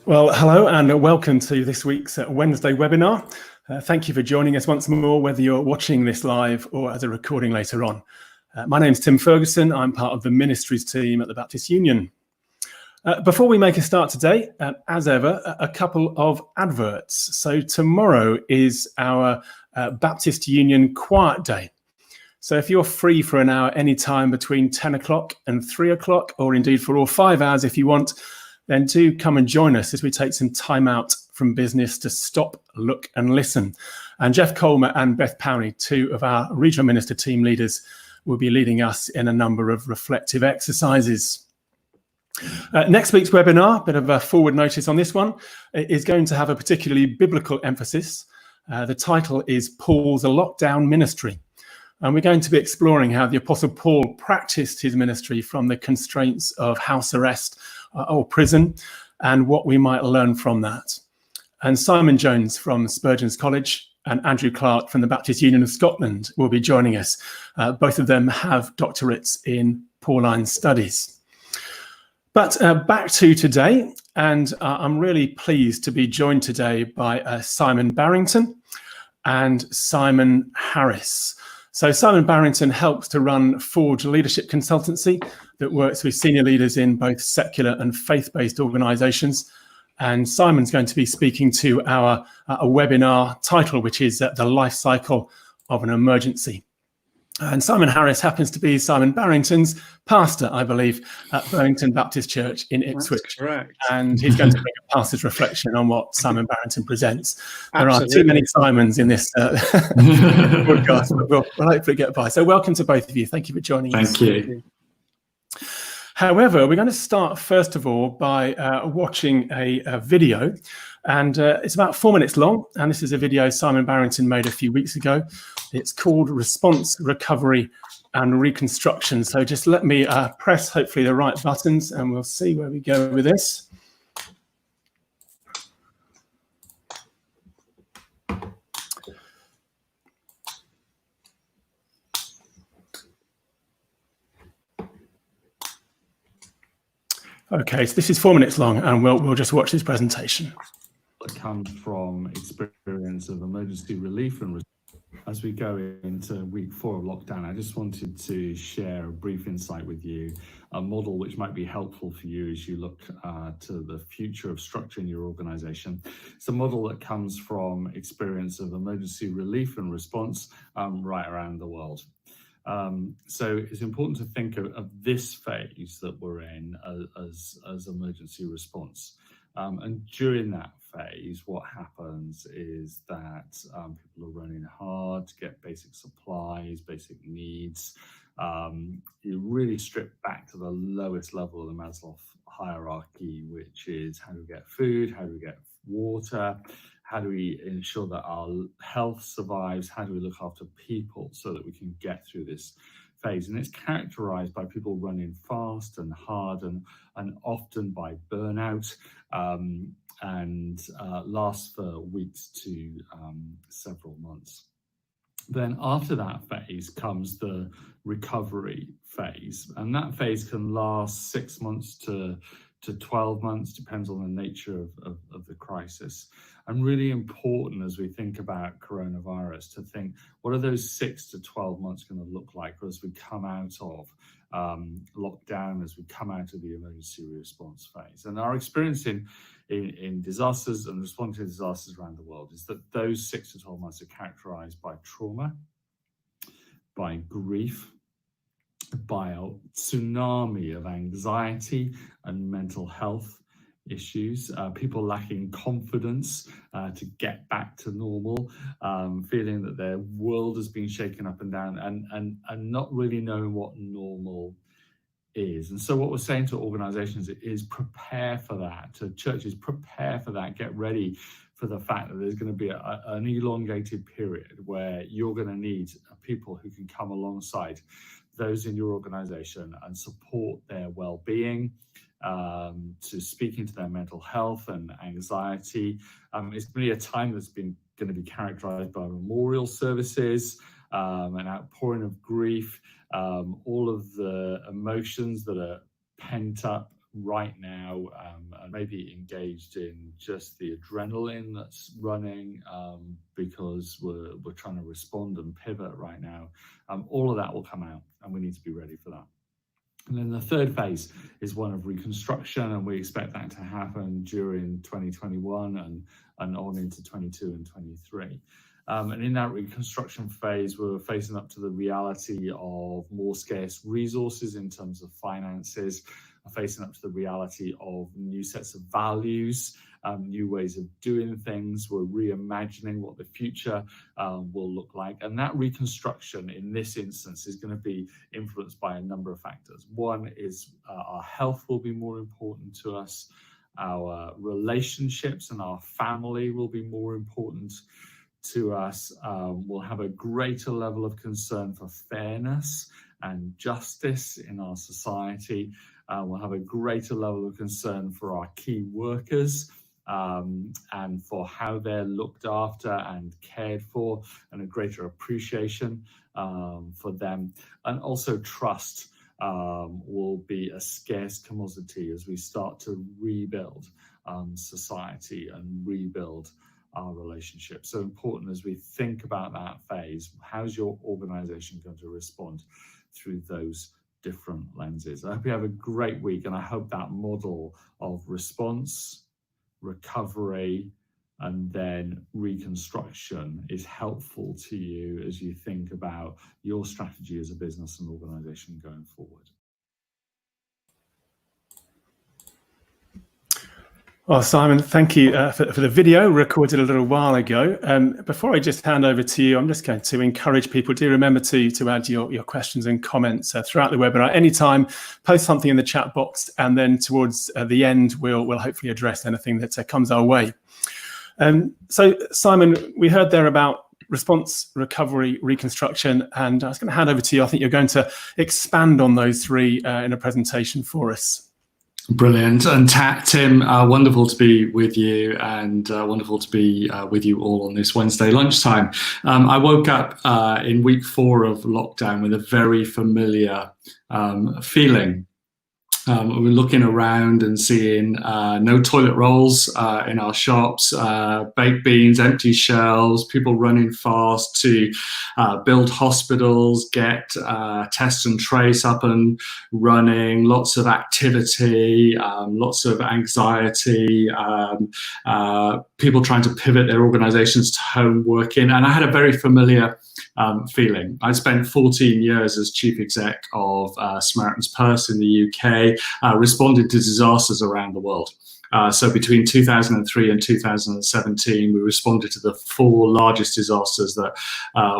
Well, hello and welcome to this week's Wednesday webinar. Thank you for joining us once more, whether you're watching this live or as a recording later on. My name's Tim Ferguson. I'm part of the ministries team at the Baptist Union. Before we make a start today, as ever, a couple of adverts. So tomorrow is our Baptist Union Quiet Day. So if you're free for an hour anytime between 10 o'clock and 3 o'clock, or indeed for all 5 hours if you want, then do come and join us as we take some time out from business to stop, look and listen. And Jeff Colmer and Beth Powney, two of our regional minister team leaders, will be leading us in a number of reflective exercises. Next week's webinar, bit of a forward notice on this one, is going to have a particularly biblical emphasis. The title is Paul's Lockdown Ministry. And we're going to be exploring how the Apostle Paul practiced his ministry from the constraints of house arrest or prison, and what we might learn from that. And Simon Jones from Spurgeon's College and Andrew Clark from the Baptist Union of Scotland will be joining us. Both of them have doctorates in Pauline studies. But back to today, and I'm really pleased to be joined today by Simon Barrington and Simon Harris. So Simon Barrington helps to run Forge Leadership Consultancy that works with senior leaders in both secular and faith-based organisations. And Simon's going to be speaking to our webinar title, which is The Life Cycle of an Emergency. And Simon Harris happens to be Simon Barrington's pastor, I believe, at Burlington Baptist Church in Ipswich. That's correct. And he's going to bring a pastor's reflection on what Simon Barrington presents. There are too many Simons in this podcast, but we'll hopefully get by. So welcome to both of you. Thank you for joining us. Thank you. However, we're going to start, first of all, by watching a video. And it's about 4 minutes long. And this is a video Simon Barrington made a few weeks ago. It's called Response Recovery and Reconstruction. So just let me press, hopefully, the right buttons, and we'll see where we go with this. Okay, so this is 4 minutes long, and we'll just watch this presentation. That comes from experience of emergency relief and as we go into week 4 of lockdown, I just wanted to share a brief insight with you, a model which might be helpful for you as you look to the future of structuring your organization. It's a model that comes from experience of emergency relief and response right around the world. So it's important to think of this phase that we're in as emergency response. And during that phase, what happens is that people are running hard to get basic supplies, basic needs. You really strip back to the lowest level of the Maslow hierarchy, which is how do we get food, how do we get water, how do we ensure that our health survives, how do we look after people so that we can get through this phase. And it's characterized by people running fast and hard and often by burnout and lasts for weeks to several months. Then after that phase comes the recovery phase, and that phase can last 6 months to 12 months, depends on the nature of the crisis. And really important as we think about coronavirus to think, what are those 6 to 12 months going to look like as we come out of lockdown, as we come out of the emergency response phase? And our experience in disasters and responding to disasters around the world is that those 6 to 12 months are characterized by trauma, by grief, by a tsunami of anxiety and mental health issues, people lacking confidence to get back to normal, feeling that their world has been shaken up and down and not really knowing what normal is. And so what we're saying to organizations is prepare for that, to churches, prepare for that, get ready for the fact that there's going to be an elongated period where you're going to need people who can come alongside those in your organization and support their well-being, to speak into their mental health and anxiety. It's really a time that's been going to be characterized by memorial services, an outpouring of grief, all of the emotions that are pent up right now, and maybe engaged in just the adrenaline that's running because we're trying to respond and pivot right now, all of that will come out, and we need to be ready for that. And then the third phase is one of reconstruction, and we expect that to happen during 2021 and on into 22 and 23. And in that reconstruction phase, we're facing up to the reality of more scarce resources in terms of finances, facing up to the reality of new sets of values, new ways of doing things. We're reimagining what the future will look like. And that reconstruction in this instance is going to be influenced by a number of factors. One is our health will be more important to us. Our relationships and our family will be more important to us. We'll have a greater level of concern for fairness and justice in our society. We'll have a greater level of concern for our key workers and for how they're looked after and cared for, and a greater appreciation for them. And also trust will be a scarce commodity as we start to rebuild society and rebuild our relationship. So important as we think about that phase, how's your organization going to respond through those different lenses? I hope you have a great week, and I hope that model of response, recovery, and then reconstruction is helpful to you as you think about your strategy as a business and organization going forward. Well, Simon, thank you for the video recorded a little while ago. Before I just hand over to you, I'm just going to encourage people, do remember to add your questions and comments throughout the webinar. Anytime, post something in the chat box, and then towards the end, we'll hopefully address anything that comes our way. So, Simon, we heard there about response, recovery, reconstruction, and I was going to hand over to you. I think you're going to expand on those three in a presentation for us. Brilliant. And Tim, wonderful to be with you, and wonderful to be with you all on this Wednesday lunchtime. I woke up in week 4 of lockdown with a very familiar feeling. We're looking around and seeing no toilet rolls in our shops, baked beans, empty shelves, people running fast to build hospitals, get test and trace up and running, lots of activity, lots of anxiety, people trying to pivot their organizations to home working. And I had a very familiar feeling. I spent 14 years as chief exec of Samaritan's Purse in the UK, responded to disasters around the world. So between 2003 and 2017, we responded to the 4 largest disasters that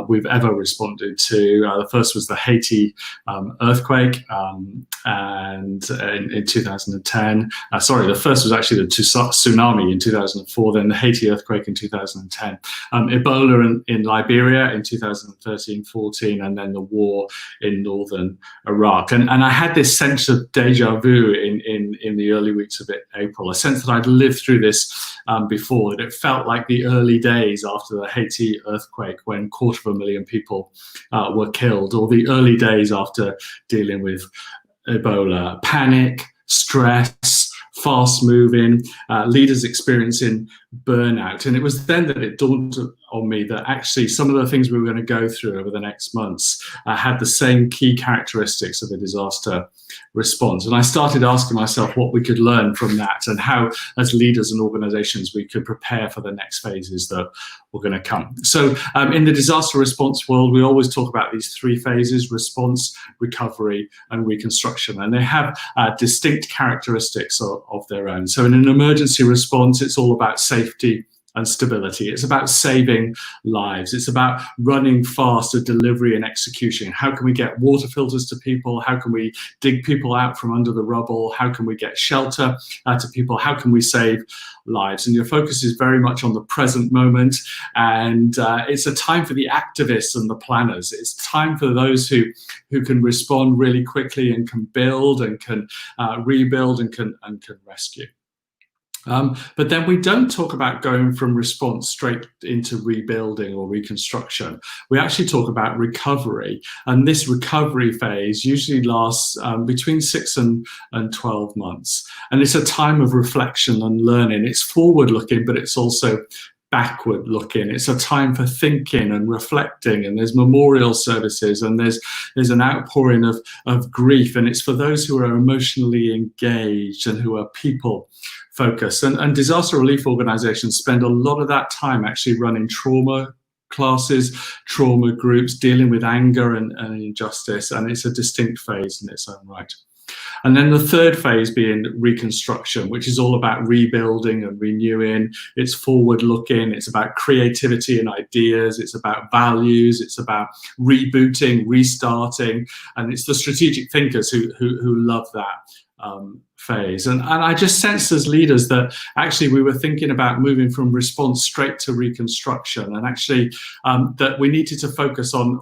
we've ever responded to. The first was the Haiti earthquake, and in 2010. Sorry, the first was actually the tsunami in 2004, then the Haiti earthquake in 2010. Ebola in Liberia in 2013-14, and then the war in northern Iraq. And I had this sense of deja vu in the early weeks of April, a sense that I'd lived through this before, that it felt like the early days after the Haiti earthquake when 250,000 people were killed, or the early days after dealing with Ebola. Panic, stress, fast moving, leaders experiencing burnout. And it was then that it dawned on me that actually some of the things we were going to go through over the next months had the same key characteristics of a disaster response. And I started asking myself what we could learn from that, and how as leaders and organizations we could prepare for the next phases that were going to come. So in the disaster response world, we always talk about these 3 phases: response, recovery, and reconstruction. And they have distinct characteristics of their own. So in an emergency response, it's all about safety and stability. It's about saving lives. It's about running fast at delivery and execution. How can we get water filters to people? How can we dig people out from under the rubble? How can we get shelter to people? How can we save lives? And your focus is very much on the present moment. And it's a time for the activists and the planners. It's time for those who can respond really quickly and can build and can rebuild and can rescue. But then we don't talk about going from response straight into rebuilding or reconstruction. We actually talk about recovery. And this recovery phase usually lasts between 6 and 12 months. And it's a time of reflection and learning. It's forward looking, but it's also backward looking. It's a time for thinking and reflecting, and there's memorial services, and there's an outpouring of grief, and it's for those who are emotionally engaged and who are people focused. And disaster relief organizations spend a lot of that time actually running trauma classes, trauma groups, dealing with anger and injustice, and it's a distinct phase in its own right. And then the third phase being reconstruction, which is all about rebuilding and renewing. It's forward looking, it's about creativity and ideas, it's about values, it's about rebooting, restarting, and it's the strategic thinkers who love that phase. And I just sensed as leaders that actually we were thinking about moving from response straight to reconstruction, and actually that we needed to focus on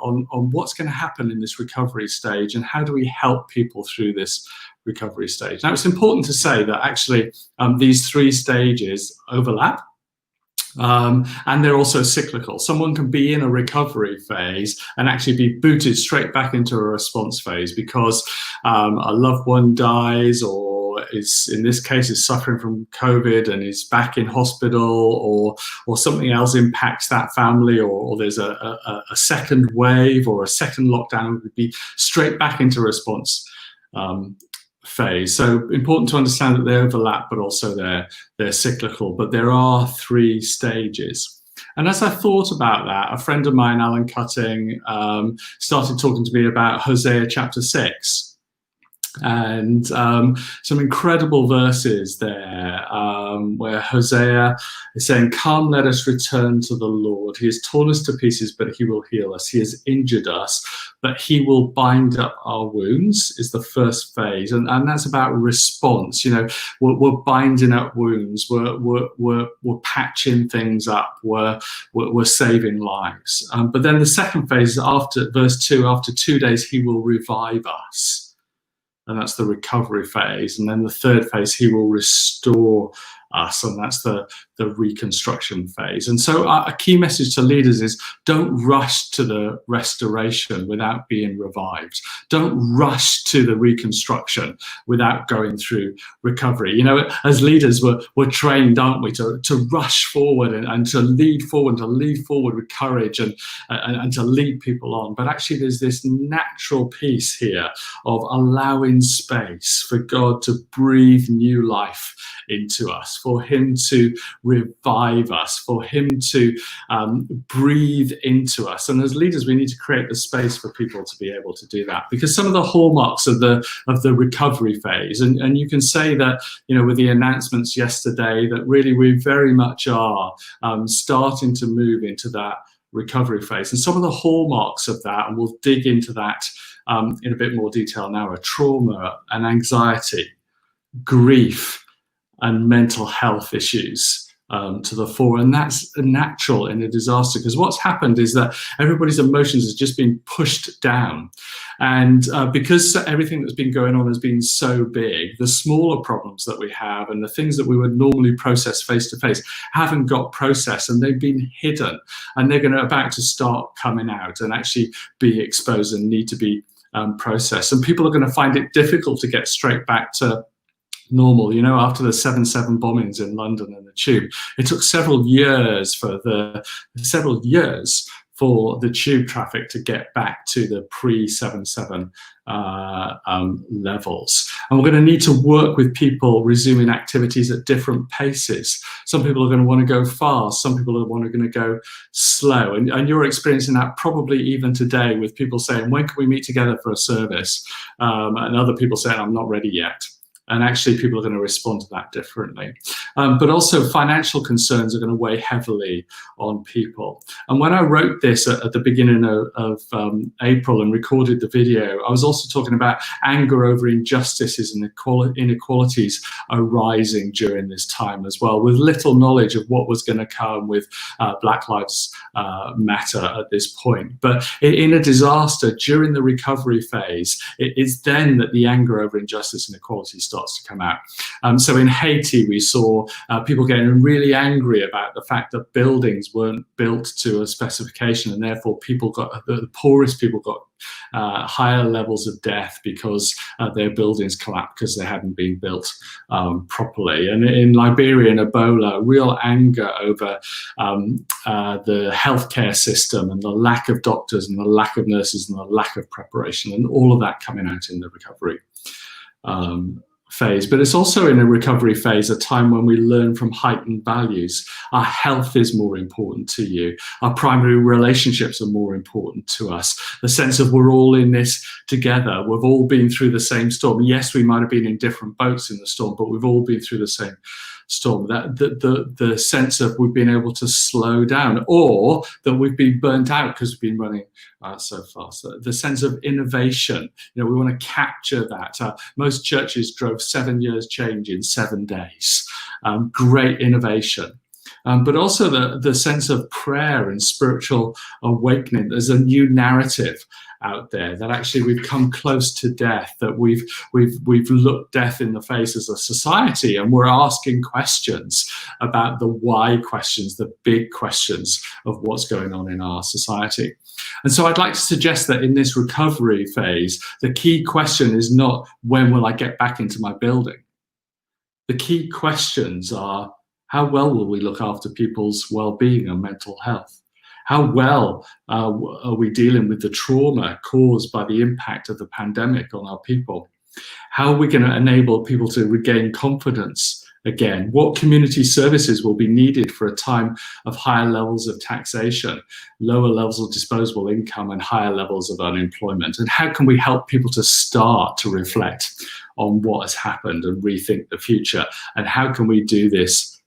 what's going to happen in this recovery stage and how do we help people through this recovery stage. Now, it's important to say that actually these three stages overlap. And they're also cyclical. Someone can be in a recovery phase and actually be booted straight back into a response phase because a loved one dies, or is, in this case, is suffering from COVID and is back in hospital, or something else impacts that family, or there's a second wave or a second lockdown, and would be straight back into response phase. So important to understand that they overlap, but also they're cyclical. But there are three stages. And as I thought about that, a friend of mine, Alan Cutting, started talking to me about Hosea chapter 6. And some incredible verses there where Hosea is saying, "Come, let us return to the Lord. He has torn us to pieces, but he will heal us. He has injured us, but he will bind up our wounds," is the first phase. And that's about response. You know, we're binding up wounds. We're patching things up. We're saving lives. But then the second phase is after verse 2, after 2 days, he will revive us. And that's the recovery phase. And then the third phase, he will restore us, and that's the reconstruction phase. And so a key message to leaders is don't rush to the restoration without being revived. Don't rush to the reconstruction without going through recovery. You know, as leaders, we're trained, aren't we, to rush forward and to lead forward with courage and to lead people on. But actually there's this natural piece here of allowing space for God to breathe new life into us, for him to revive us, for him to breathe into us. And as leaders, we need to create the space for people to be able to do that, because some of the hallmarks of the recovery phase, and you can say that, you know, with the announcements yesterday, that really we very much are starting to move into that recovery phase. And some of the hallmarks of that, and we'll dig into that in a bit more detail now, are trauma and anxiety, grief, and mental health issues to the fore. And that's natural in a disaster, because what's happened is that everybody's emotions has just been pushed down. And because everything that's been going on has been so big, the smaller problems that we have and the things that we would normally process face to face haven't got processed, and they've been hidden, and they're about to start coming out and actually be exposed and need to be processed. And people are going to find it difficult to get straight back to normal. You know, after the 7/7 bombings in London and the Tube, it took several years for the Tube traffic to get back to the pre-7/7 levels. And we're going to need to work with people resuming activities at different paces. Some people are going to want to go fast, some people are going to go slow, and you're experiencing that probably even today, with people saying, when can we meet together for a service, and other people saying, I'm not ready yet. And actually people are going to respond to that differently. But also financial concerns are going to weigh heavily on people. And when I wrote this at the beginning of April and recorded the video, I was also talking about anger over injustices and inequalities arising during this time as well, with little knowledge of what was going to come with Black Lives Matter at this point. But in a disaster, during the recovery phase, it is then that the anger over injustice and inequality starts to come out. So in Haiti, we saw people getting really angry about the fact that buildings weren't built to a specification, and therefore the poorest people got higher levels of death because their buildings collapsed because they hadn't been built properly. And in Liberia and Ebola, real anger over the healthcare system and the lack of doctors and the lack of nurses and the lack of preparation, and all of that coming out in the recovery phase. But it's also in a recovery phase a time when we learn from heightened values. Our health is more important to you. Our primary relationships are more important to us. The sense of we're all in this together. We've all been through the same storm. Yes, we might have been in different boats in the storm, but we've all been through the same storm. That the sense of we've been able to slow down, or that we've been burnt out because we've been running so fast. The sense of innovation, we want to capture that. Most churches drove 7 years change in 7 days. Great innovation. But also the sense of prayer and spiritual awakening. There's a new narrative out there that actually we've come close to death, that we've looked death in the face as a society, and we're asking questions about the why questions, the big questions of what's going on in our society. And so I'd like to suggest that in this recovery phase, the key question is not when will I get back into my building? The key questions are, how well will we look after people's well-being and mental health? How well are we dealing with the trauma caused by the impact of the pandemic on our people? How are we going to enable people to regain confidence again? What community services will be needed for a time of higher levels of taxation, lower levels of disposable income, and higher levels of unemployment? And how can we help people to start to reflect on what has happened and rethink the future? And how can we do this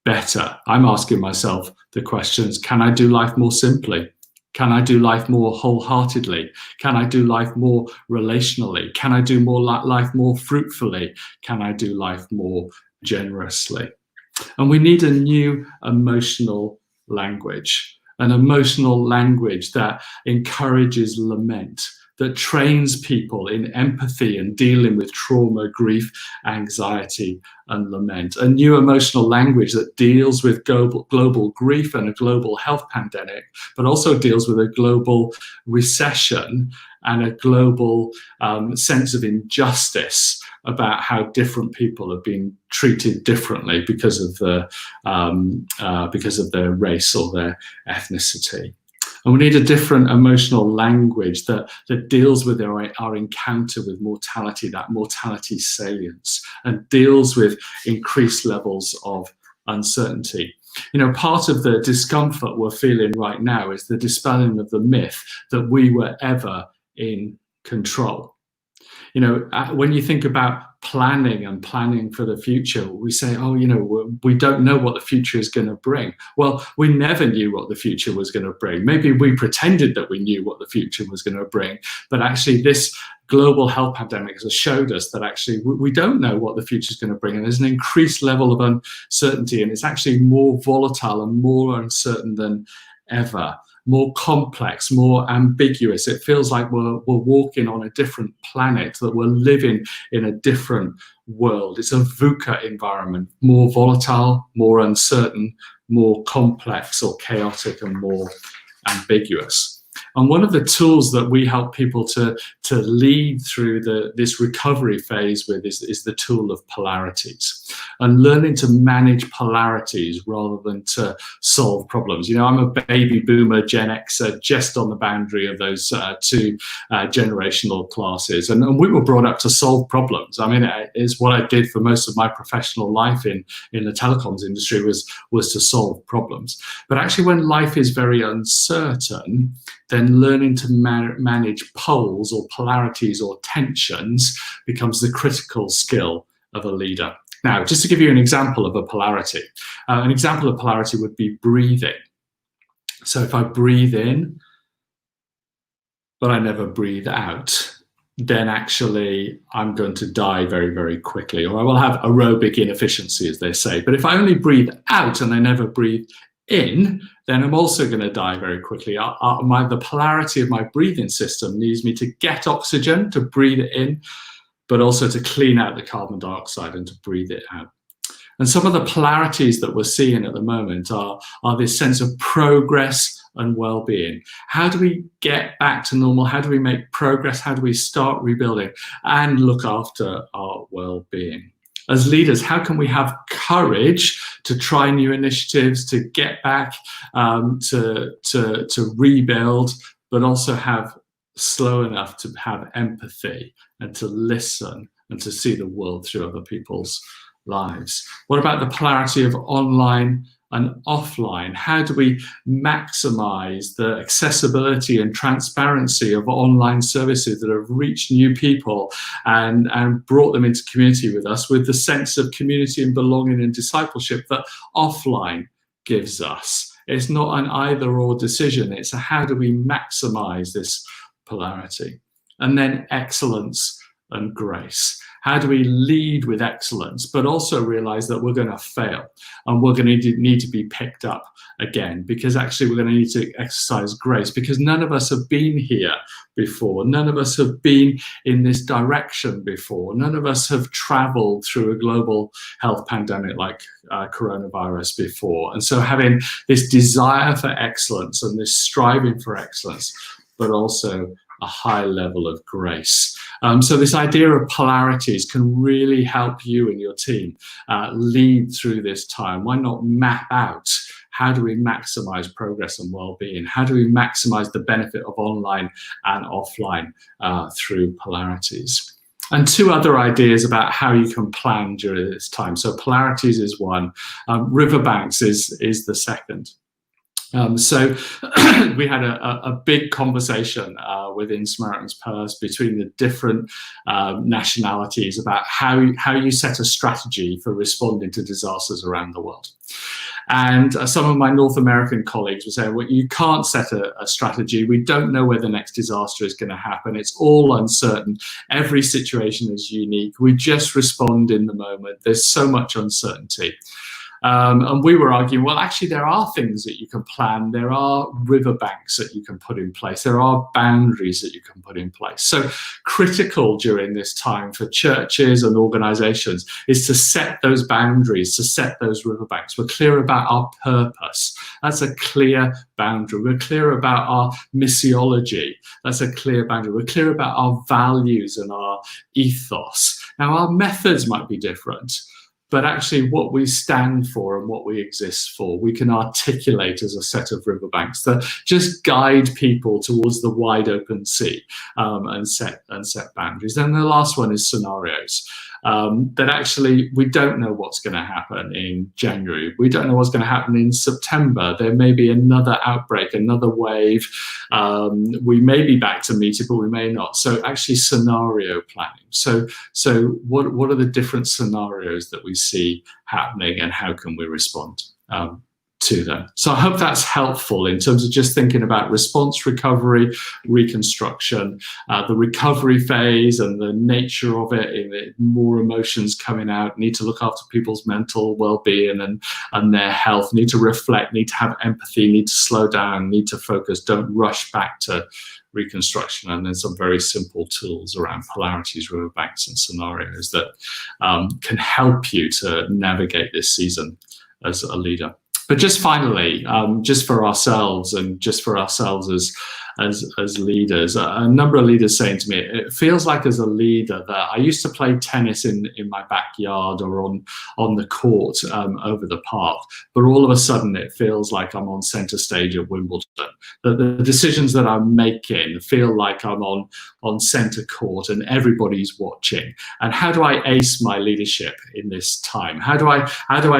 better? I'm asking myself the questions: can I do life more simply? Can I do life more wholeheartedly? Can I do life more relationally? Can I do more life more fruitfully? Can I do life more generously? And we need a new emotional language, an emotional language that encourages lament, that trains people in empathy and dealing with trauma, grief, anxiety, and lament. A new emotional language that deals with global grief and a global health pandemic, but also deals with a global recession and a global sense of injustice about how different people have been treated differently because of their race or their ethnicity. And we need a different emotional language that deals with our encounter with mortality, that mortality salience, and deals with increased levels of uncertainty. Part of the discomfort we're feeling right now is the dispelling of the myth that we were ever in control. When you think about planning for the future, we say, we don't know what the future is going to bring. Well, we never knew what the future was going to bring. Maybe we pretended that we knew what the future was going to bring, but actually this global health pandemic has showed us that actually we don't know what the future is going to bring, and there's an increased level of uncertainty, and it's actually more volatile and more uncertain than ever. More complex, more ambiguous. It feels like we're walking on a different planet, that we're living in a different world. It's a VUCA environment, more volatile, more uncertain, more complex or chaotic, and more ambiguous. And one of the tools that we help people to lead through this recovery phase with is the tool of polarities, and learning to manage polarities rather than to solve problems. I'm a baby boomer, Gen Xer, just on the boundary of those two generational classes. And we were brought up to solve problems. I mean, it's what I did for most of my professional life in the telecoms industry was to solve problems. But actually, when life is very uncertain, then learning to manage poles or polarities or tensions becomes the critical skill of a leader. Now, just to give you an example of a polarity, an example of polarity would be breathing. So if I breathe in, but I never breathe out, then actually I'm going to die very, very quickly, or I will have aerobic inefficiency, as they say. But if I only breathe out and I never breathe in, then I'm also going to die very quickly. The polarity of my breathing system needs me to get oxygen, to breathe it in, but also to clean out the carbon dioxide and to breathe it out. And some of the polarities that we're seeing at the moment are this sense of progress and well-being. How do we get back to normal? How do we make progress? How do we start rebuilding and look after our well-being? As leaders, how can we have courage to try new initiatives, to get back, to rebuild, but also have slow enough to have empathy and to listen and to see the world through other people's lives? What about the polarity of online and offline? How do we maximize the accessibility and transparency of online services that have reached new people and brought them into community with us, with the sense of community and belonging and discipleship that offline gives us? It's not an either or decision. It's a how do we maximize this polarity? And then excellence and grace. How do we lead with excellence, but also realize that we're going to fail and we're going to need to be picked up again, because actually we're going to need to exercise grace, because none of us have been here before. None of us have been in this direction before. None of us have traveled through a global health pandemic like coronavirus before. And so having this desire for excellence and this striving for excellence, but also a high level of grace. So this idea of polarities can really help you and your team lead through this time. Why not map out how do we maximize progress and well-being? How do we maximize the benefit of online and offline through polarities? And two other ideas about how you can plan during this time. So polarities is one, riverbanks is the second. So we had a big conversation within Samaritan's Purse between the different nationalities about how you set a strategy for responding to disasters around the world. And some of my North American colleagues were saying, well, you can't set a strategy. We don't know where the next disaster is going to happen. It's all uncertain. Every situation is unique. We just respond in the moment. There's so much uncertainty. And we were arguing, well, actually, there are things that you can plan. There are riverbanks that you can put in place. There are boundaries that you can put in place. So critical during this time for churches and organizations is to set those boundaries, to set those riverbanks. We're clear about our purpose. That's a clear boundary. We're clear about our missiology. That's a clear boundary. We're clear about our values and our ethos. Now, our methods might be different, but actually what we stand for and what we exist for, we can articulate as a set of riverbanks that just guide people towards the wide open sea and set boundaries. And the last one is scenarios. That actually we don't know what's going to happen in January. We don't know what's going to happen in September. There may be another outbreak, another wave. We may be back to meeting, but we may not. So actually scenario planning. So what are the different scenarios that we see happening and how can we respond to them? So I hope that's helpful in terms of just thinking about response, recovery, reconstruction, the recovery phase and the nature of it, more emotions coming out, need to look after people's mental well-being and their health, need to reflect, need to have empathy, need to slow down, need to focus, don't rush back to reconstruction. And then some very simple tools around polarities, riverbanks and scenarios that can help you to navigate this season as a leader. But just finally, just for ourselves as leaders, a number of leaders saying to me, it feels like as a leader that I used to play tennis in my backyard or on the court over the park, but all of a sudden it feels like I'm on centre stage at Wimbledon. That the decisions that I'm making feel like I'm on centre court and everybody's watching. And how do I ace my leadership in this time? How do I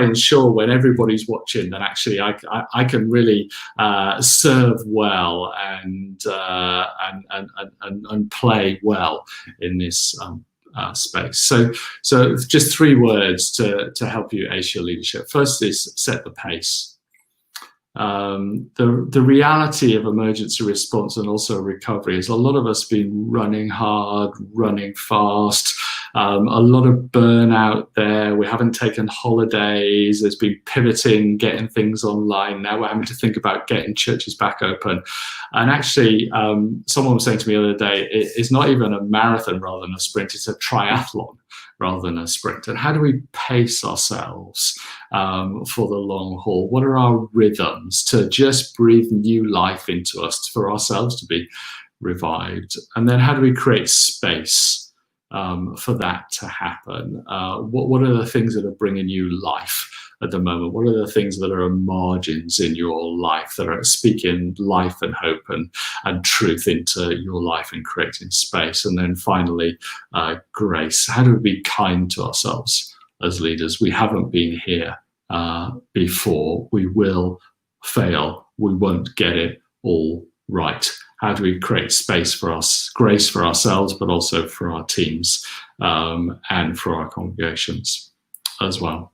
ensure when everybody's watching that actually I can really serve well and play well in this space. So just three words to help you ace your leadership. First is set the pace. The reality of emergency response and also recovery is a lot of us been running hard, running fast, A lot of burnout there. We haven't taken holidays. There's been pivoting, getting things online. Now we're having to think about getting churches back open. And actually, someone was saying to me the other day, it's not even a marathon rather than a sprint, it's a triathlon rather than a sprint. And how do we pace ourselves for the long haul? What are our rhythms to just breathe new life into us, for ourselves to be revived? And then how do we create space for that to happen? What are the things that are bringing you life at the moment? What are the things that are margins in your life that are speaking life and hope and truth into your life and creating space? And then finally, grace. How do we be kind to ourselves as leaders? We haven't been here before. We will fail. We won't get it all right. How do we create space for us, grace for ourselves, but also for our teams and for our congregations as well?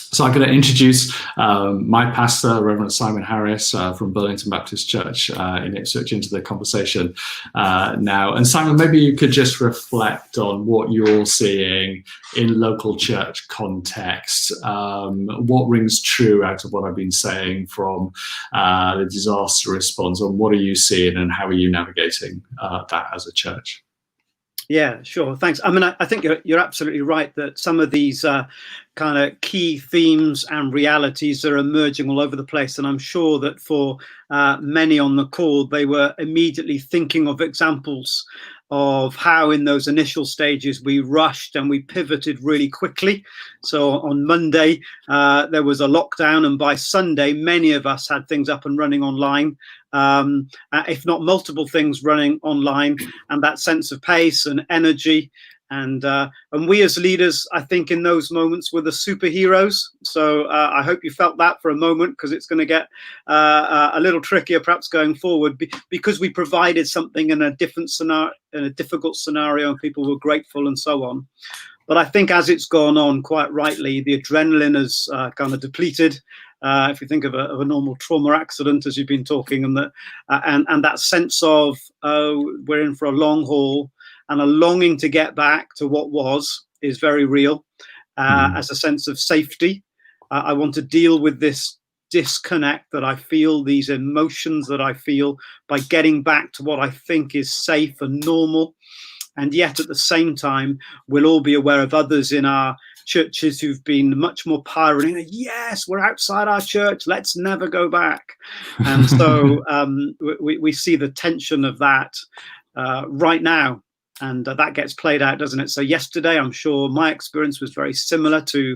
So I'm going to introduce my pastor, Reverend Simon Harris from Burlington Baptist Church in Ipswich, into the conversation now. And Simon, maybe you could just reflect on what you're seeing in local church context. What rings true out of what I've been saying from the disaster response, and what are you seeing and how are you navigating that as a church? Yeah, sure. Thanks. I mean, I think you're absolutely right that some of these kind of key themes and realities are emerging all over the place. And I'm sure that for many on the call, they were immediately thinking of examples of how in those initial stages we rushed and we pivoted really quickly. So on Monday, there was a lockdown, and by Sunday, many of us had things up and running online, if not multiple things running online, and that sense of pace and energy. And we as leaders, I think in those moments were the superheroes. So I hope you felt that for a moment, because it's going to get a little trickier perhaps going forward, because we provided something in a different scenario, in a difficult scenario, and people were grateful and so on. But I think as it's gone on, quite rightly, the adrenaline has kind of depleted. If you think of a normal trauma accident, as you've been talking, and that sense of, oh, we're in for a long haul, and a longing to get back to what was is very real, as a sense of safety. I want to deal with this disconnect that I feel, these emotions that I feel, by getting back to what I think is safe and normal. And yet at the same time, we'll all be aware of others in our churches who've been much more pioneering. Yes, we're outside our church, let's never go back. And so we see the tension of that right now. And that gets played out, doesn't it? So yesterday, I'm sure my experience was very similar to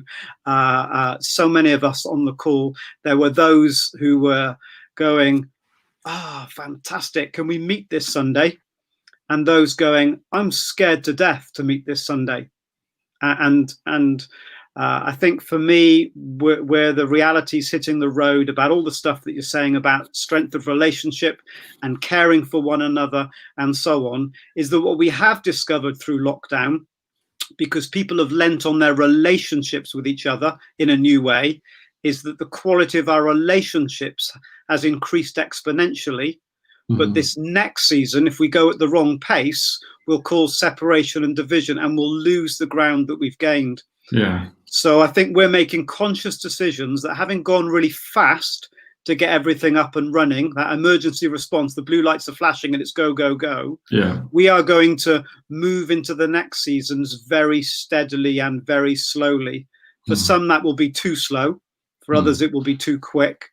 so many of us on the call. There were those who were going, fantastic, can we meet this Sunday? And those going, I'm scared to death to meet this Sunday. And I think for me, where the reality's hitting the road about all the stuff that you're saying about strength of relationship and caring for one another and so on, is that what we have discovered through lockdown, because people have lent on their relationships with each other in a new way, is that the quality of our relationships has increased exponentially. But this next season, if we go at the wrong pace, will cause separation and division, and we'll lose the ground that we've gained. Yeah. So I think we're making conscious decisions that, having gone really fast to get everything up and running, that emergency response, the blue lights are flashing and it's go, go, go. Yeah. We are going to move into the next seasons very steadily and very slowly. For some, that will be too slow. For others, it will be too quick.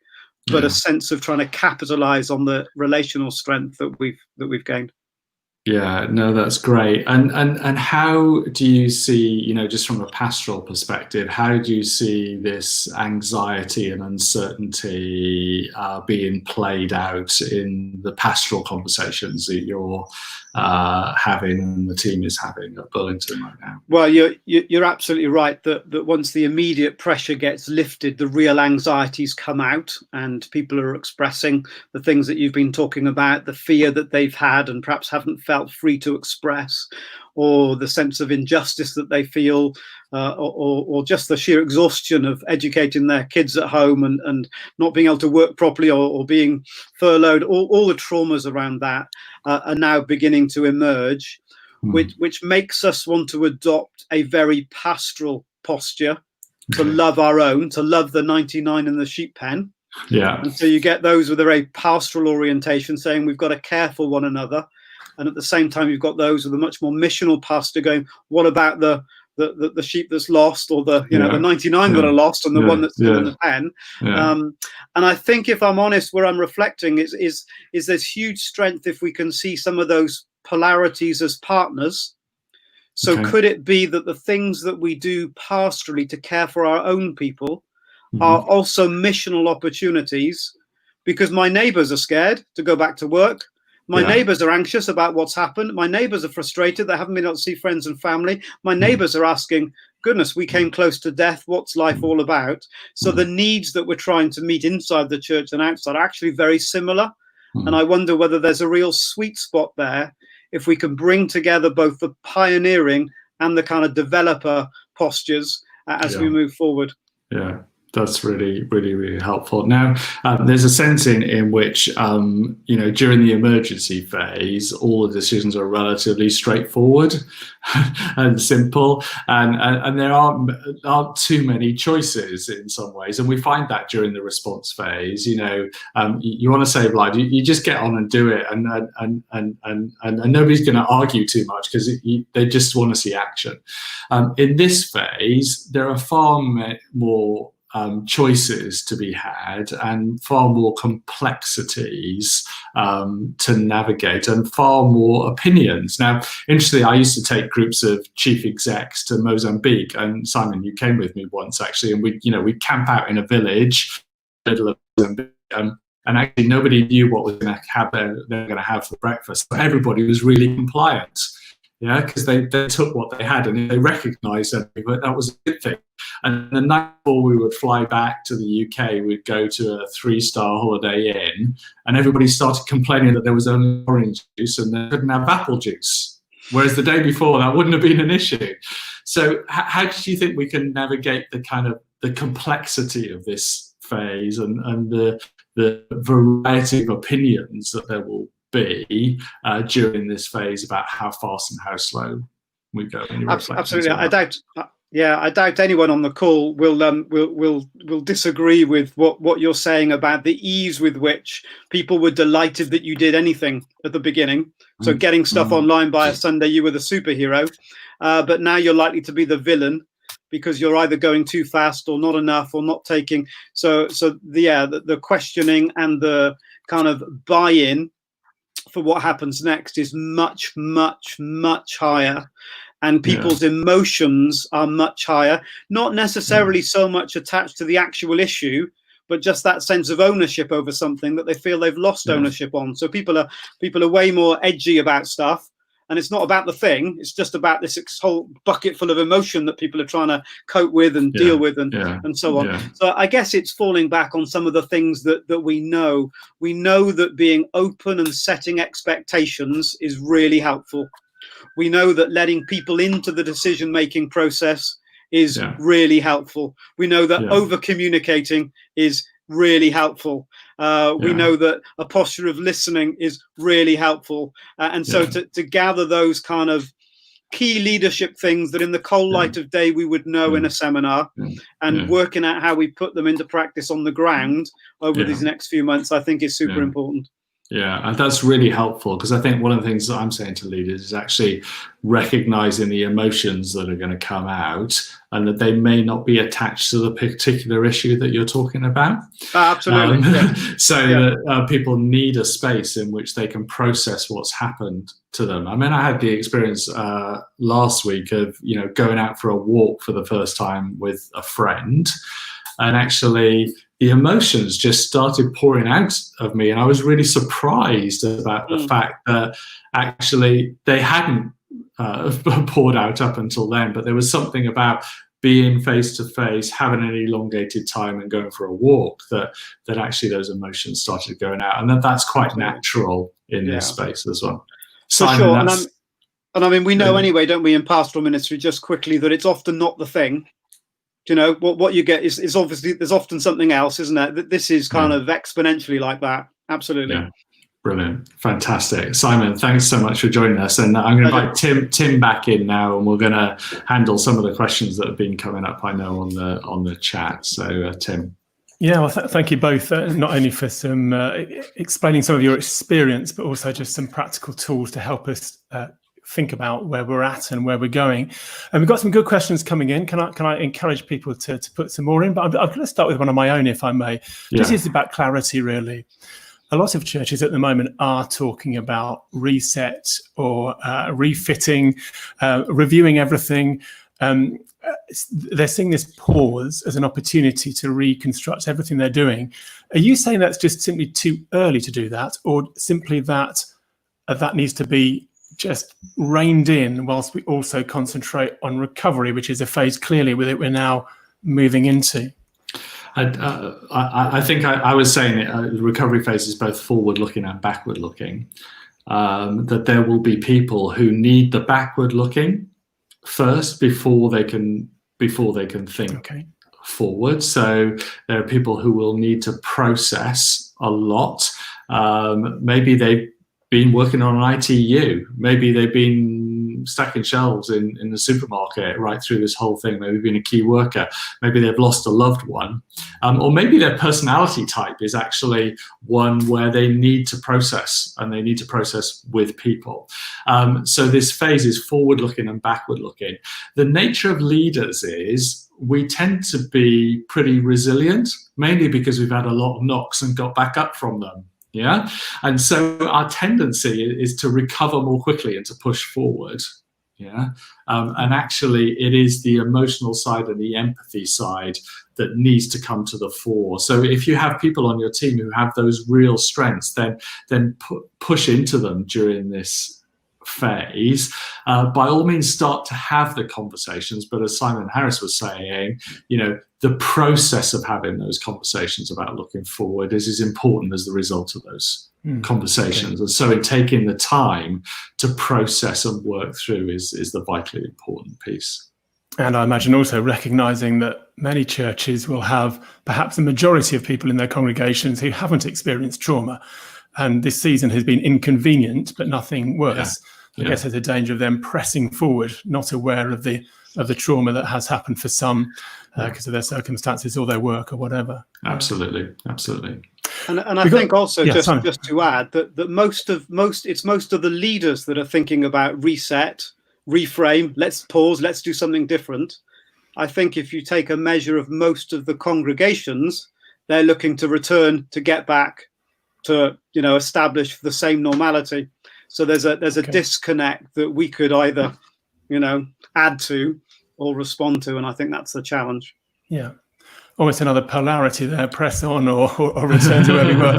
But a sense of trying to capitalize on the relational strength that we've gained. Yeah, no, that's great. And how do you see, just from a pastoral perspective, how do you see this anxiety and uncertainty being played out in the pastoral conversations that you're having and the team is having at Burlington right now? Well, you're absolutely right that once the immediate pressure gets lifted, the real anxieties come out, and people are expressing the things that you've been talking about, the fear that they've had and perhaps haven't felt free to express, or the sense of injustice that they feel, or just the sheer exhaustion of educating their kids at home and not being able to work properly, or being furloughed. All the traumas around that are now beginning to emerge. which makes us want to adopt a very pastoral posture, to love our own, to love the 99 in the sheep pen. Yeah. And so you get those with a very pastoral orientation saying we've got to care for one another. And at the same time, you've got those with a much more missional pastor going, what about the sheep that's lost, or the 99 that are lost, and the one that's still in the pen. And I think, if I'm honest, where I'm reflecting is there's huge strength if we can see some of those polarities as partners. So could it be that the things that we do pastorally to care for our own people are also missional opportunities? Because my neighbours are scared to go back to work. My neighbours are anxious about what's happened. My neighbours are frustrated. They haven't been able to see friends and family. My neighbours are asking, goodness, we came close to death. What's life all about? So the needs that we're trying to meet inside the church and outside are actually very similar. And I wonder whether there's a real sweet spot there if we can bring together both the pioneering and the kind of developer postures as we move forward. Yeah. That's really, really, really helpful. Now, there's a sense in which, during the emergency phase, all the decisions are relatively straightforward and simple, and there aren't too many choices in some ways. And we find that during the response phase, you want to save lives, you just get on and do it, and nobody's going to argue too much because they just want to see action. In this phase, there are far more choices to be had, and far more complexities to navigate, and far more opinions. Now, interestingly, I used to take groups of chief execs to Mozambique, and Simon, you came with me once actually, and we'd camp out in a village, middle of Mozambique, and actually nobody knew what they were going to have for breakfast. But everybody was really compliant. Because they took what they had and they recognised everything, but that was a good thing. And the night before we would fly back to the UK, we'd go to a 3-star Holiday Inn, and everybody started complaining that there was only orange juice and they couldn't have apple juice. Whereas the day before, that wouldn't have been an issue. So how do you think we can navigate the kind of the complexity of this phase and the variety of opinions that there will be during this phase about how fast and how slow we go? Absolutely, I doubt anyone on the call will disagree with what you're saying about the ease with which people were delighted that you did anything at the beginning. So getting stuff online by a Sunday, you were the superhero, but now you're likely to be the villain because you're either going too fast or not enough or not taking. So the questioning and the kind of buy-in for what happens next is much, much, much higher, and people's emotions are much higher, not necessarily so much attached to the actual issue, but just that sense of ownership over something that they feel they've lost ownership on. So people are way more edgy about stuff, and it's not about the thing, it's just about this whole bucket full of emotion that people are trying to cope with and deal with and so on. So I guess it's falling back on some of the things that we know. We know that being open and setting expectations is really helpful. We know that letting people into the decision-making process is really helpful. We know that over-communicating is really helpful. We know that a posture of listening is really helpful. And so to gather those kind of key leadership things that in the cold light of day we would know in a seminar, and working out how we put them into practice on the ground over these next few months, I think is super important. Yeah, and that's really helpful, because I think one of the things that I'm saying to leaders is actually recognizing the emotions that are going to come out, and that they may not be attached to the particular issue that you're talking about. Absolutely. That people need a space in which they can process what's happened to them. I mean, I had the experience last week of going out for a walk for the first time with a friend, and actually the emotions just started pouring out of me, and I was really surprised about the fact that actually they hadn't poured out up until then, but there was something about being face to face, having an elongated time and going for a walk that actually those emotions started going out, and that's quite natural in this space as well. Simon, for sure. And I mean, we know anyway, don't we, in pastoral ministry, just quickly, that it's often not the thing. What you get is obviously there's often something else, isn't there? This is kind of exponentially like that. Absolutely. Brilliant. Fantastic. Simon, thanks so much for joining us. And I'm going to invite Tim back in now, and we're going to handle some of the questions that have been coming up, I know, on the chat. So, Tim. Yeah, well, thank you both, not only for some explaining some of your experience, but also just some practical tools to help us think about where we're at and where we're going. And we've got some good questions coming in. Can I encourage people to put some more in? But I'm going to start with one of my own, if I may. Yeah. This is about clarity, really. A lot of churches at the moment are talking about reset or refitting, reviewing everything. They're seeing this pause as an opportunity to reconstruct everything they're doing. Are you saying that's just simply too early to do that, or simply that that needs to be just reined in whilst we also concentrate on recovery, which is a phase clearly with it we're now moving into? I think I was saying the recovery phase is both forward-looking and backward-looking. That there will be people who need the backward-looking first before they can think forward. So there are people who will need to process a lot. Maybe they've been working on an ITU. Maybe they've been stacking shelves in the supermarket right through this whole thing. Maybe been a key worker. Maybe they've lost a loved one. Or maybe their personality type is actually one where they need to process, and they need to process with people. So this phase is forward-looking and backward-looking. The nature of leaders is we tend to be pretty resilient, mainly because we've had a lot of knocks and got back up from them. Yeah. And so our tendency is to recover more quickly and to push forward. Yeah. And actually it is the emotional side and the empathy side that needs to come to the fore. So if you have people on your team who have those real strengths, then push into them during this phase. By all means, start to have the conversations. But as Simon Harris was saying, the process of having those conversations about looking forward is as important as the result of those conversations. Okay. And so in taking the time to process and work through is the vitally important piece. And I imagine also recognizing that many churches will have perhaps a majority of people in their congregations who haven't experienced trauma. And this season has been inconvenient, but nothing worse. Yeah. I guess there's a danger of them pressing forward, not aware of the trauma that has happened for some because of their circumstances or their work or whatever. Absolutely. And I think also just to add that most of the leaders that are thinking about reset, reframe, let's pause, let's do something different. I think if you take a measure of most of the congregations, they're looking to return, to get back to establish the same normality. So there's a disconnect that we could either add to or respond to, and I think that's the challenge. Yeah, almost another polarity there: press on or return to where we were.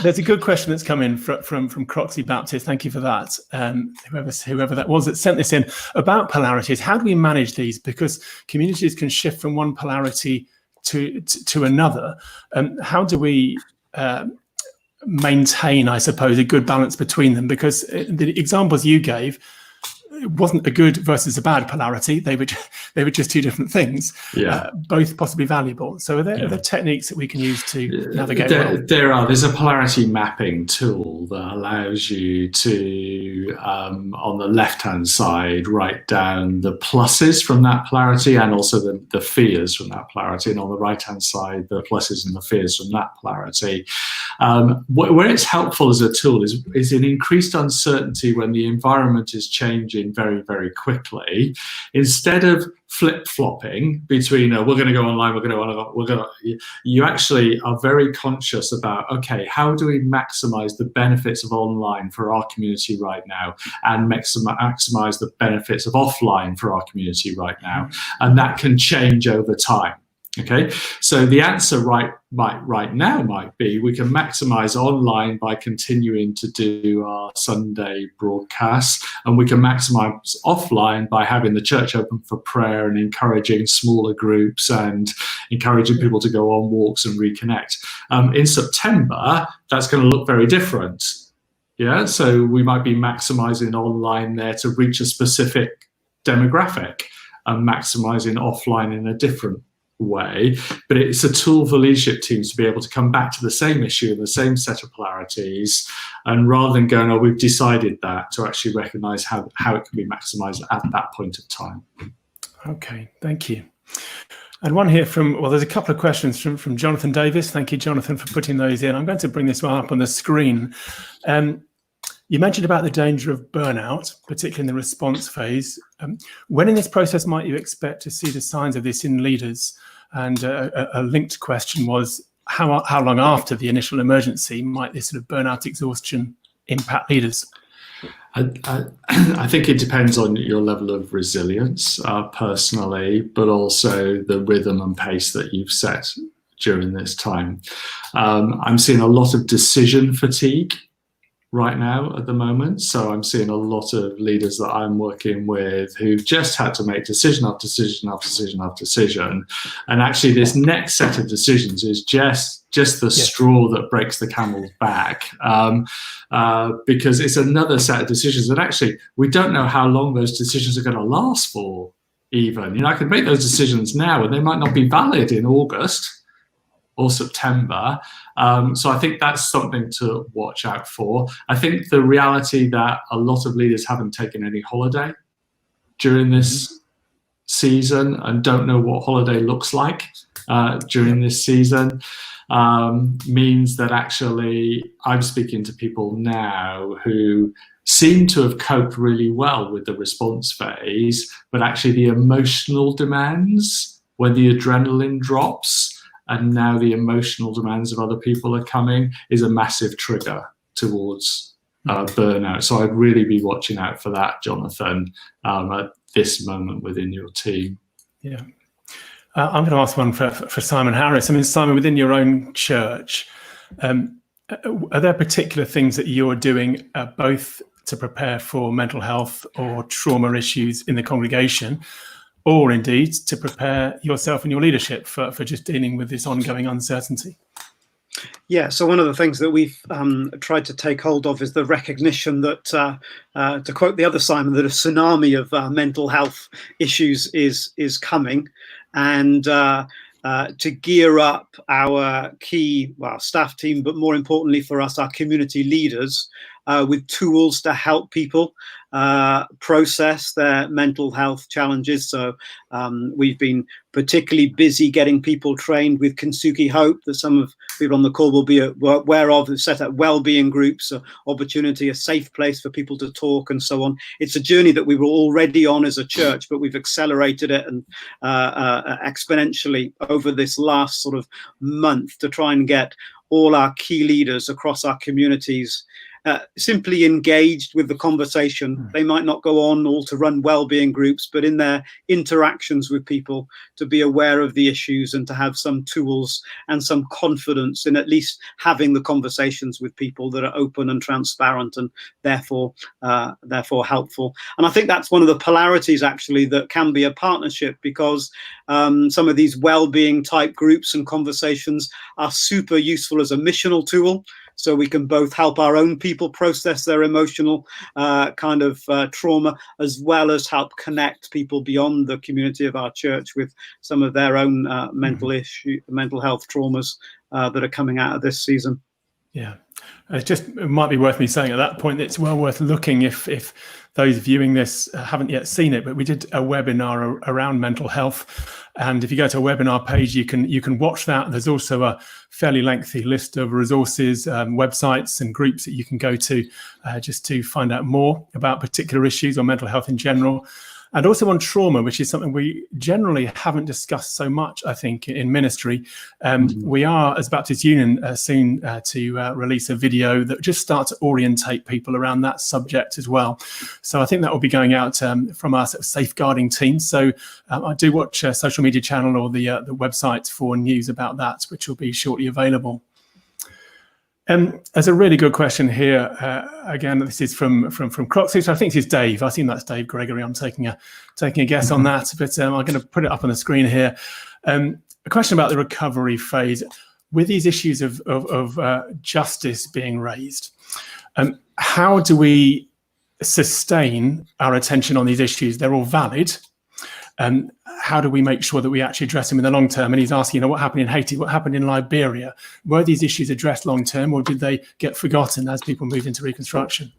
There's a good question that's come in from Croxley Baptist. Thank you for that. Whoever that was that sent this in about polarities. How do we manage these? Because communities can shift from one polarity to another. How do we maintain, I suppose, a good balance between them? Because the examples you gave, it wasn't a good versus a bad polarity. They were just two different things, both possibly valuable. So are there techniques that we can use to navigate There's a polarity mapping tool that allows you to, on the left-hand side, write down the pluses from that polarity and also the fears from that polarity. And on the right-hand side, the pluses and the fears from that polarity. Where it's helpful as a tool is in increased uncertainty when the environment is changing very, very quickly. Instead of flip-flopping between we're going to go online, you actually are very conscious about, okay, how do we maximize the benefits of online for our community right now and maximize the benefits of offline for our community right now? And that can change over time. Okay, so the answer right now might be we can maximize online by continuing to do our Sunday broadcasts, and we can maximize offline by having the church open for prayer and encouraging smaller groups and encouraging people to go on walks and reconnect. In September, that's going to look very different. Yeah, so we might be maximizing online there to reach a specific demographic and maximizing offline in a different way, but it's a tool for leadership teams to be able to come back to the same issue and the same set of polarities, and rather than going, oh, we've decided that, to actually recognize how it can be maximized at that point of time. Okay, thank you. And one here there's a couple of questions from Jonathan Davis. Thank you, Jonathan, for putting those in. I'm going to bring this one up on the screen. You mentioned about the danger of burnout, particularly in the response phase. When in this process might you expect to see the signs of this in leaders? And a linked question was, how long after the initial emergency might this sort of burnout exhaustion impact leaders? I think it depends on your level of resilience personally, but also the rhythm and pace that you've set during this time. I'm seeing a lot of decision fatigue right now at the moment. So I'm seeing a lot of leaders that I'm working with who've just had to make decision after decision after decision after decision. And actually this next set of decisions is just the straw that breaks the camel's back, because it's another set of decisions that actually we don't know how long those decisions are going to last for even. I could make those decisions now and they might not be valid in August or September. So I think that's something to watch out for. I think the reality that a lot of leaders haven't taken any holiday during this season and don't know what holiday looks like during this season means that actually I'm speaking to people now who seem to have coped really well with the response phase, but actually the emotional demands, when the adrenaline drops, and now the emotional demands of other people are coming, is a massive trigger towards burnout. So I'd really be watching out for that, Jonathan, at this moment within your team. Yeah. I'm going to ask one for Simon Harris. I mean, Simon, within your own church, are there particular things that you're doing both to prepare for mental health or trauma issues in the congregation, or indeed to prepare yourself and your leadership for just dealing with this ongoing uncertainty? Yeah, so one of the things that we've tried to take hold of is the recognition that, to quote the other Simon, that a tsunami of mental health issues is coming, and to gear up our key staff team, but more importantly for us, our community leaders, with tools to help people process their mental health challenges. So we've been particularly busy getting people trained with Kintsugi Hope, that some of people on the call will be aware of. We've set up well-being groups, opportunity, a safe place for people to talk and so on. It's a journey that we were already on as a church, but we've accelerated it and exponentially over this last sort of month to try and get all our key leaders across our communities simply engaged with the conversation. They might not go on all to run well-being groups, but in their interactions with people to be aware of the issues and to have some tools and some confidence in at least having the conversations with people that are open and transparent and therefore helpful. And I think that's one of the polarities actually that can be a partnership, because some of these well-being type groups and conversations are super useful as a missional tool. So we can both help our own people process their emotional trauma, as well as help connect people beyond the community of our church with some of their own mental health traumas that are coming out of this season. Yeah, it might be worth me saying at that point, it's well worth looking if those viewing this haven't yet seen it, but we did a webinar around mental health. And if you go to a webinar page, you can watch that. There's also a fairly lengthy list of resources, websites and groups that you can go to just to find out more about particular issues or mental health in general. And also on trauma, which is something we generally haven't discussed so much, I think, in ministry. We are, as Baptist Union, soon to release a video that just starts to orientate people around that subject as well. So I think that will be going out from our safeguarding team. So I do watch a social media channel or the website for news about that, which will be shortly available. There's a really good question here. Again, this is from Croxley. So I think this is Dave. I think that's Dave Gregory. I'm taking a guess on that, but I'm going to put it up on the screen here. A question about the recovery phase. With these issues of justice being raised, how do we sustain our attention on these issues? They're all valid. how do we make sure that we actually address them in the long term? And he's asking, what happened in Haiti? What happened in Liberia? Were these issues addressed long term, or did they get forgotten as people moved into reconstruction?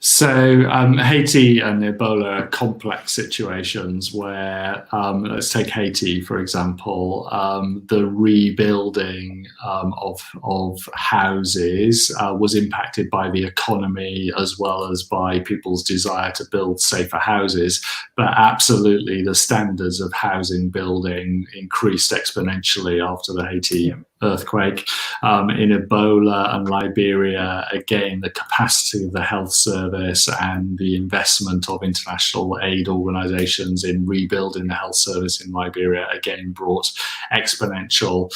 So Haiti and Ebola are complex situations where, let's take Haiti, for example, the rebuilding of houses was impacted by the economy as well as by people's desire to build safer houses. But absolutely, the standards of housing building increased exponentially after the Haiti earthquake. In Ebola and Liberia, again, the capacity of the health service and the investment of international aid organizations in rebuilding the health service in Liberia, again, brought exponential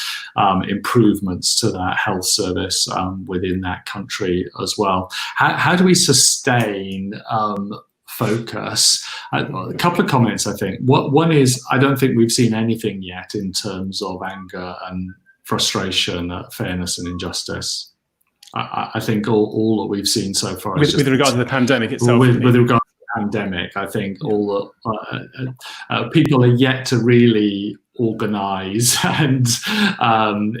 improvements to that health service within that country as well. How do we sustain focus? A couple of comments, I think. One is, I don't think we've seen anything yet in terms of anger and frustration at fairness and injustice. I think all that we've seen so far is with regard to the pandemic itself. With regard to the pandemic, I think all the people are yet to really organise and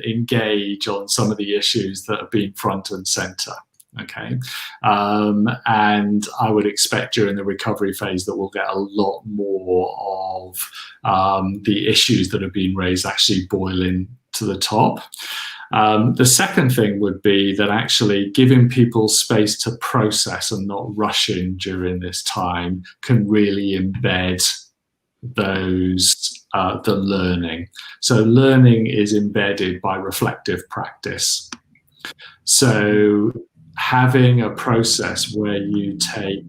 engage on some of the issues that have been front and centre. Okay, and I would expect during the recovery phase that we'll get a lot more of the issues that have been raised actually boiling to the top. The second thing would be that actually giving people space to process and not rushing during this time can really embed the learning. So learning is embedded by reflective practice. So having a process where you take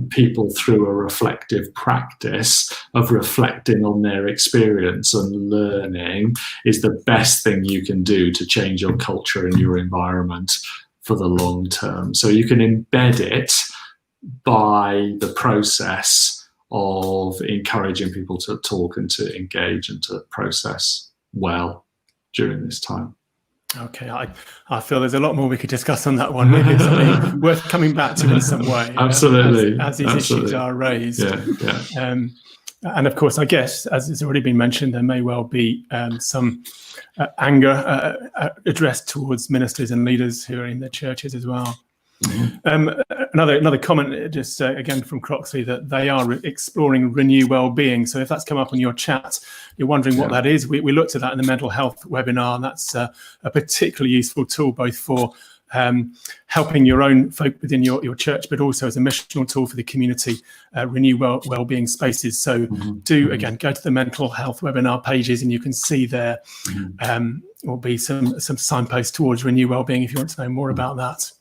people through a reflective practice of reflecting on their experience and learning is the best thing you can do to change your culture and your environment for the long term. So you can embed it by the process of encouraging people to talk and to engage and to process well during this time. Okay, I feel there's a lot more we could discuss on that one. Maybe it's something worth coming back to in some way. Absolutely. As these issues are raised. Yeah. And of course, I guess, as it's already been mentioned, there may well be some anger addressed towards ministers and leaders who are in their churches as well. Mm-hmm. Another comment, just again from Croxley, that they are exploring Renew Wellbeing. So if that's come up on your chat, you're wondering what that is. We looked at that in the mental health webinar, and that's a particularly useful tool both for helping your own folk within your church, but also as a missional tool for the community, Renew Wellbeing spaces. So again, go to the mental health webinar pages, and you can see there will be some signposts towards Renew Wellbeing if you want to know more about that.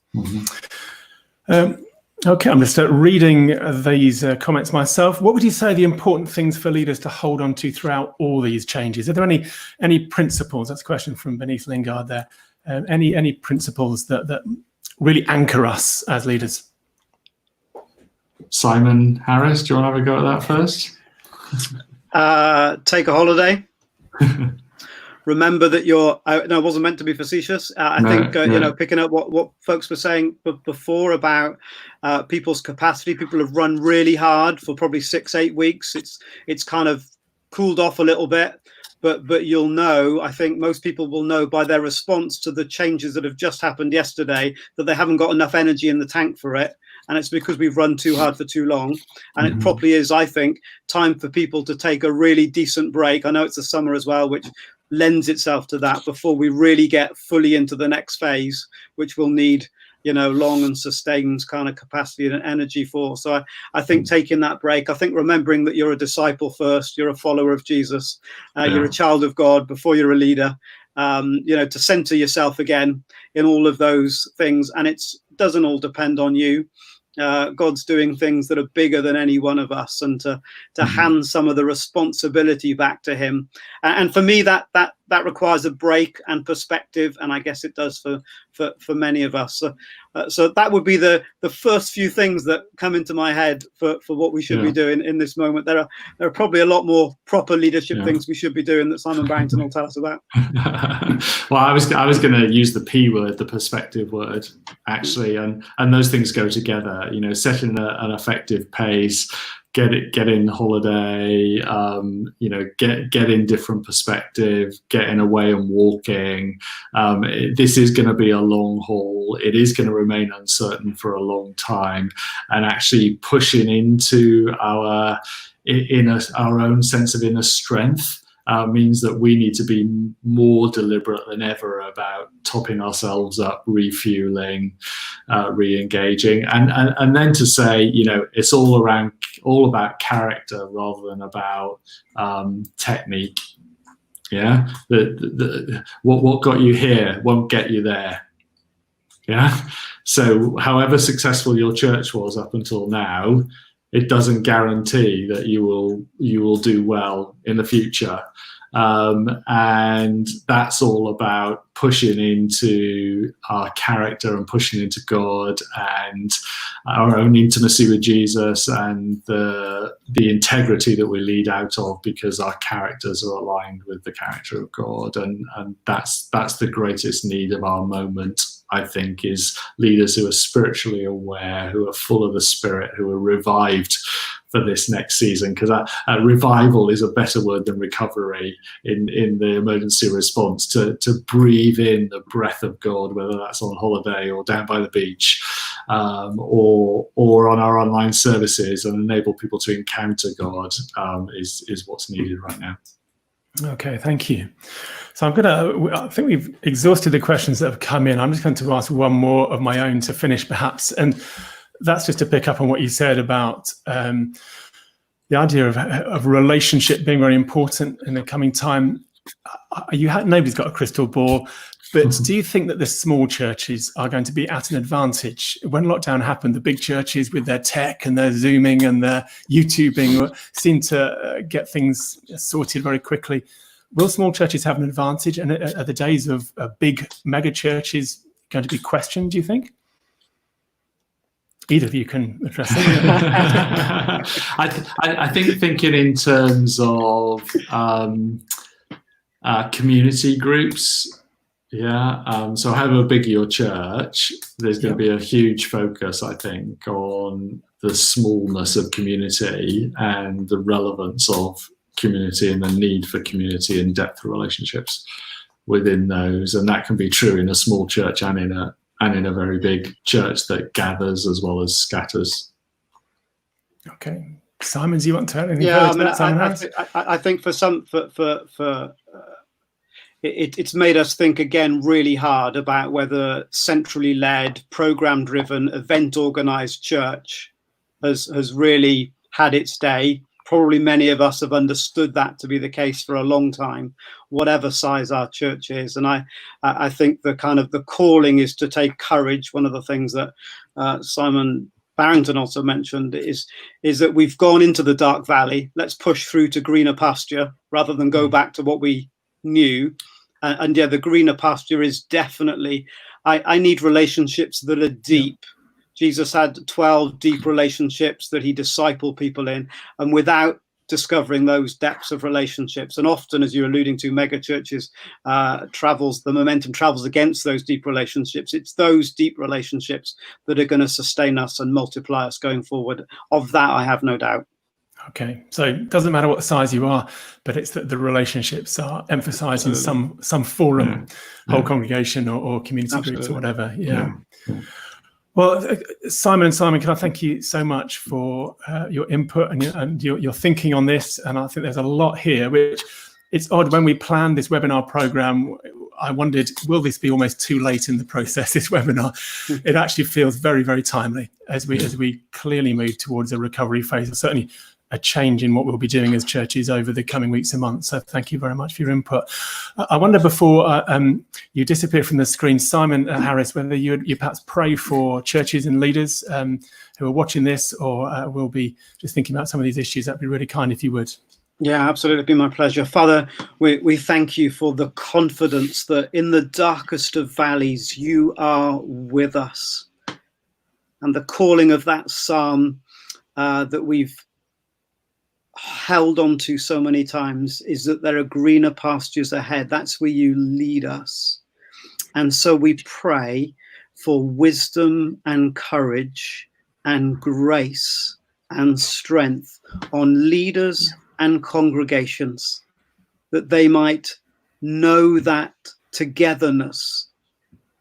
Okay, I'm just reading these comments myself. What would you say are the important things for leaders to hold on to throughout all these changes? Are there any principles? That's a question from Beneath Lingard there. Any principles that really anchor us as leaders? Simon Harris, do you want to have a go at that first? Take a holiday. Remember that no, it wasn't meant to be facetious. I think, picking up what folks were saying before about people's capacity. People have run really hard for probably 6-8 weeks. It's kind of cooled off a little bit, but you'll know, I think most people will know by their response to the changes that have just happened yesterday that they haven't got enough energy in the tank for it. And it's because we've run too hard for too long. And it probably is, I think, time for people to take a really decent break. I know it's the summer as well, which lends itself to that before we really get fully into the next phase, which will need, long and sustained kind of capacity and energy for. So I think taking that break, I think remembering that you're a disciple first, you're a follower of Jesus, you're a child of God before you're a leader, to center yourself again in all of those things. And it doesn't all depend on you. God's doing things that are bigger than any one of us, and to hand some of the responsibility back to him. And for me, that requires a break and perspective, and I guess it does for many of us. So that would be the first few things that come into my head for what we should be doing in this moment. There are probably a lot more proper leadership things we should be doing that Simon Barrington will tell us about. Well, I was going to use the P word, the perspective word, actually, and those things go together. Setting an effective pace, get in holiday, get in different perspective, getting away and walking. This is going to be a long haul. It is going to remain uncertain for a long time, and actually pushing into our own sense of inner strength means that we need to be more deliberate than ever about topping ourselves up, refueling, re-engaging, and then to say, it's all about character rather than about technique. Yeah, what got you here won't get you there. Yeah, so however successful your church was up until now, it doesn't guarantee that you will do well in the future. And that's all about pushing into our character and pushing into God and our own intimacy with Jesus and the integrity that we lead out of, because our characters are aligned with the character of God. And that's the greatest need of our moment, I think, is leaders who are spiritually aware, who are full of the Spirit, who are revived for this next season, because revival is a better word than recovery in the emergency response, to breathe in the breath of God, whether that's on holiday or down by the beach, or on our online services, and enable people to encounter God is what's needed right now. Okay, thank you. So I think we've exhausted the questions that have come in. I'm just going to ask one more of my own to finish, perhaps. And that's just to pick up on what you said about the idea of relationship being very important in the coming time. Nobody's got a crystal ball, but do you think that the small churches are going to be at an advantage? When lockdown happened, the big churches with their tech and their Zooming and their YouTubing seemed to get things sorted very quickly. Will small churches have an advantage? And are the days of big mega churches going to be questioned, do you think? Either of you can address it. I think thinking in terms of community groups. Yeah. So however big your church, there's going to be a huge focus, I think, on the smallness of community and the relevance of community and the need for community and depth of relationships within those. And that can be true in a small church and in a very big church that gathers as well as scatters. Okay. Simon, do you want to add anything? I think for some, it's made us think again really hard about whether centrally led, program driven, event organized church has really had its day. Probably many of us have understood that to be the case for a long time, whatever size our church is. And I think the calling is to take courage. One of the things that Simon Barrington also mentioned is that we've gone into the dark valley. Let's push through to greener pasture rather than go back to what we knew. And the greener pasture is definitely, I need relationships that are deep. Jesus had 12 deep relationships that he discipled people in, and without discovering those depths of relationships, and often, as you're alluding to, mega churches the momentum travels against those deep relationships. It's those deep relationships that are going to sustain us and multiply us going forward. Of that, I have no doubt. Okay, so it doesn't matter what size you are, but it's that the relationships are emphasised in some forum, whole congregation or community groups or whatever. Yeah. Well, Simon, can I thank you so much for your input and your thinking on this? And I think there's a lot here, which it's odd when we planned this webinar program. I wondered, will this be almost too late in the process, this webinar? It actually feels very, very timely as we clearly move towards a recovery phase. Certainly a change in what we'll be doing as churches over the coming weeks and months. So thank you very much for your input. I wonder, before you disappear from the screen, Simon Harris, whether you perhaps pray for churches and leaders who are watching this or will be just thinking about some of these issues. That'd be really kind if you would. Yeah, absolutely. It'd be my pleasure. Father, we thank you for the confidence that in the darkest of valleys, you are with us. And the calling of that psalm that we've held on to so many times is that there are greener pastures ahead. That's where you lead us. And so we pray for wisdom and courage and grace and strength on leaders and congregations, that they might know that togetherness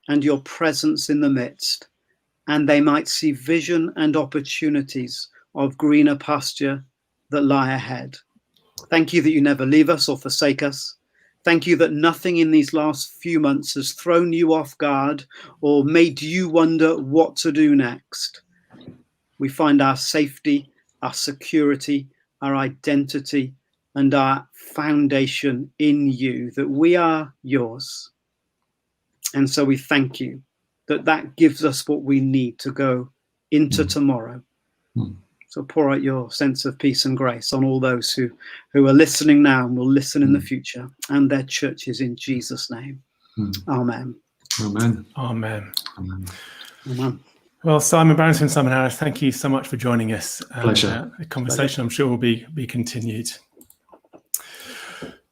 and your presence in the midst, and they might see vision and opportunities of greener pasture that lie ahead. Thank you that you never leave us or forsake us. Thank you that nothing in these last few months has thrown you off guard or made you wonder what to do next. We find our safety, our security, our identity, and our foundation in you, that we are yours. And so we thank you that that gives us what we need to go into tomorrow. So pour out your sense of peace and grace on all those who are listening now and will listen in the future, and their churches, in Jesus' name. Amen. Amen. Amen. Amen. Amen. Well, Simon Barrington, Simon Harris, thank you so much for joining us. Pleasure. The conversation, I'm sure, will be continued.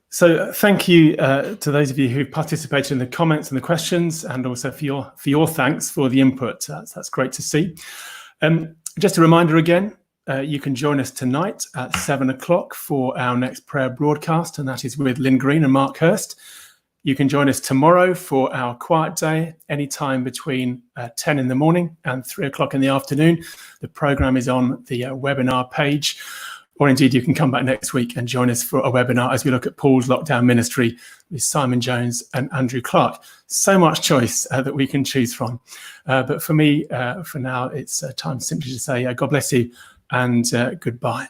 So thank you to those of you who participated in the comments and the questions, and also for your thanks for the input. That's great to see. Just a reminder again, you can join us tonight at 7 o'clock for our next prayer broadcast, and that is with Lynn Green and Mark Hurst. You can join us tomorrow for our quiet day, anytime between 10 in the morning and 3 o'clock in the afternoon. The programme is on the webinar page, or indeed you can come back next week and join us for a webinar as we look at Paul's lockdown ministry with Simon Jones and Andrew Clark. So much choice that we can choose from. But for me, for now, it's time simply to say God bless you and goodbye.